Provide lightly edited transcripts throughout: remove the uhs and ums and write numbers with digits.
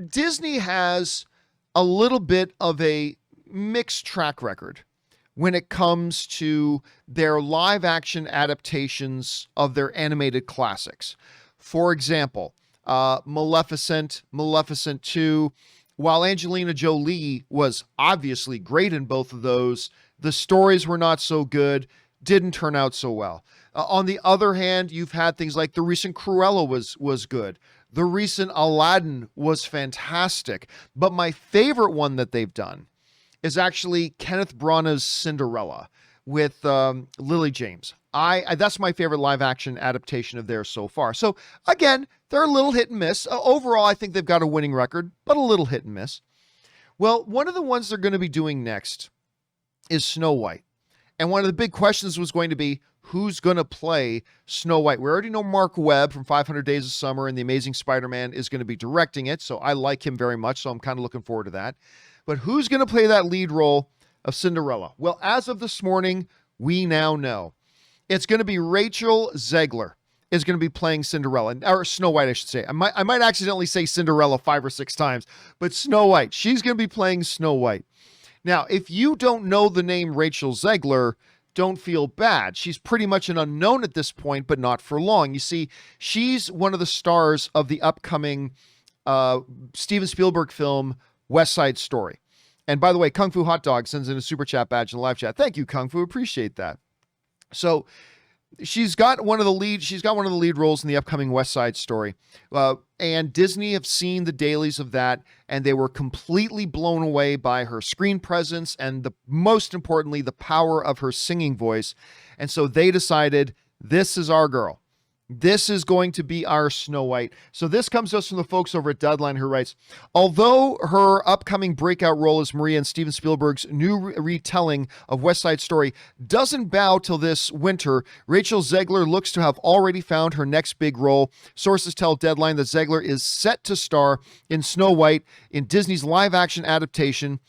Disney has a little bit of a mixed track record when it comes to their live action adaptations of their animated classics. For example, Maleficent 2, while Angelina Jolie was obviously great in both of those, the stories were not so good, didn't turn out so well. On the other hand, you've had things like the recent Cruella was good. The recent Aladdin was fantastic. But my favorite one that they've done is actually Kenneth Branagh's Cinderella with Lily James. That's my favorite live action adaptation of theirs so far. So again, they're a little hit and miss. Overall, I think they've got a winning record, but a little hit and miss. Well, one of the ones they're going to be doing next is Snow White. And one of the big questions was going to be, who's going to play Snow White? We already know Mark Webb from 500 Days of Summer and The Amazing Spider-Man is going to be directing it, so I like him very much, so I'm kind of looking forward to that. But who's going to play that lead role of Cinderella? Well, as of this morning, we now know. It's going to be Rachel Zegler is going to be playing Cinderella, or Snow White, I should say. I might accidentally say Cinderella 5 or 6 times, but Snow White. She's going to be playing Snow White. Now, if you don't know the name Rachel Zegler, don't feel bad. She's pretty much an unknown at this point, but not for long. You see, she's one of the stars of the upcoming Steven Spielberg film, West Side Story. And by the way, Kung Fu Hot Dog sends in a super chat badge in the live chat. Thank you, Kung Fu. Appreciate that. So she's got one of the lead roles in the upcoming West Side Story. And Disney have seen the dailies of that, and they were completely blown away by her screen presence and most importantly, the power of her singing voice. And so they decided, this is our girl. This is going to be our Snow White. So this comes to us from the folks over at Deadline, who writes, although her upcoming breakout role as Maria in Steven Spielberg's new retelling of West Side Story doesn't bow till this winter, Rachel Zegler looks to have already found her next big role. Sources tell Deadline that Zegler is set to star in Snow White in Disney's live-action adaptation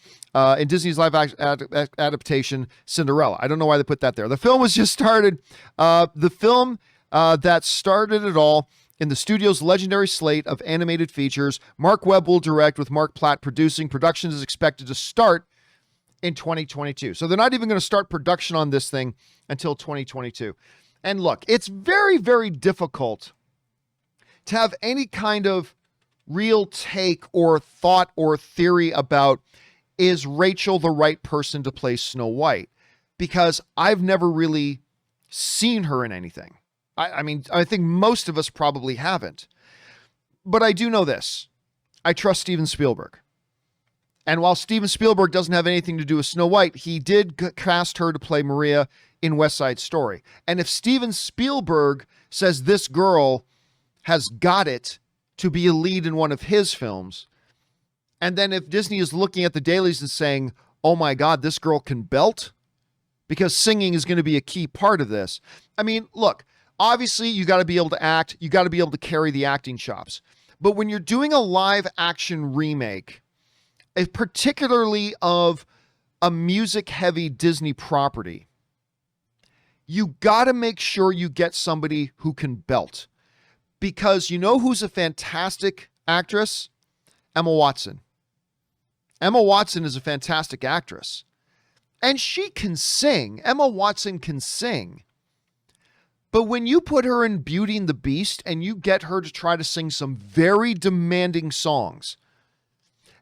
Cinderella. I don't know why they put that there. The film was just started. That started it all in the studio's legendary slate of animated features. Mark Webb will direct, with Mark Platt producing. Production is expected to start in 2022. So they're not even going to start production on this thing until 2022. And look, it's very, very difficult to have any kind of real take or thought or theory about, is Rachel the right person to play Snow White? Because I've never really seen her in anything. I mean, I think most of us probably haven't. But I do know this. I trust Steven Spielberg. And while Steven Spielberg doesn't have anything to do with Snow White, he did cast her to play Maria in West Side Story. And if Steven Spielberg says this girl has got it to be a lead in one of his films, and then if Disney is looking at the dailies and saying, oh my God, this girl can belt, because singing is going to be a key part of this. I mean, look, obviously, you got to be able to act. You got to be able to carry the acting chops. But when you're doing a live action remake, particularly of a music heavy Disney property, you got to make sure you get somebody who can belt. Because you know who's a fantastic actress? Emma Watson. Emma Watson is a fantastic actress. And she can sing. Emma Watson can sing. But when you put her in Beauty and the Beast and you get her to try to sing some very demanding songs,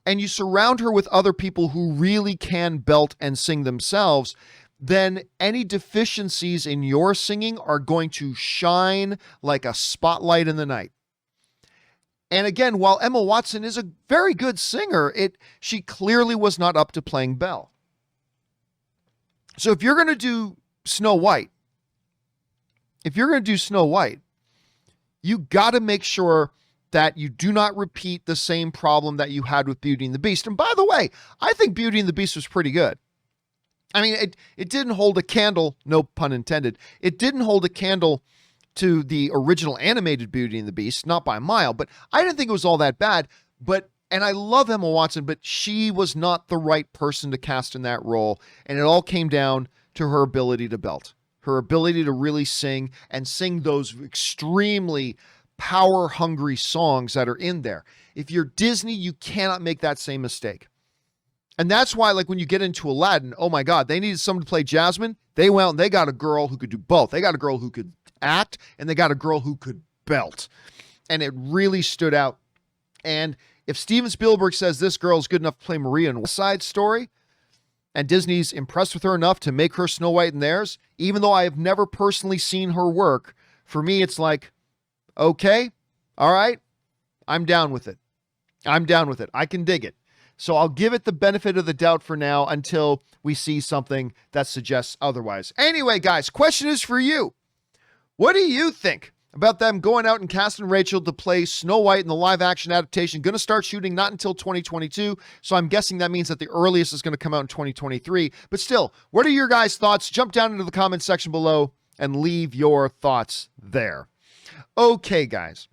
and you surround her with other people who really can belt and sing themselves, then any deficiencies in your singing are going to shine like a spotlight in the night. And again, while Emma Watson is a very good singer, she clearly was not up to playing Belle. So if you're going to do Snow White, you got to make sure that you do not repeat the same problem that you had with Beauty and the Beast. And by the way, I think Beauty and the Beast was pretty good. I mean, it didn't hold a candle, no pun intended. It didn't hold a candle to the original animated Beauty and the Beast, not by a mile, but I didn't think it was all that bad. And I love Emma Watson, but she was not the right person to cast in that role. And it all came down to her ability to belt. Her ability to really sing and sing those extremely power-hungry songs that are in there. If you're Disney, you cannot make that same mistake. And that's why, like, when you get into Aladdin, oh my God, they needed someone to play Jasmine. They went and they got a girl who could do both. They got a girl who could act, and they got a girl who could belt. And it really stood out. And if Steven Spielberg says this girl is good enough to play Maria in West Side Story, and Disney's impressed with her enough to make her Snow White in theirs, even though I have never personally seen her work, for me, it's like, okay, all right, I'm down with it. I'm down with it. I can dig it. So I'll give it the benefit of the doubt for now until we see something that suggests otherwise. Anyway, guys, question is for you. What do you think about them going out and casting Rachel to play Snow White in the live-action adaptation? Going to start shooting not until 2022, so I'm guessing that means that the earliest is going to come out in 2023. But still, what are your guys' thoughts? Jump down into the comments section below and leave your thoughts there. Okay, guys.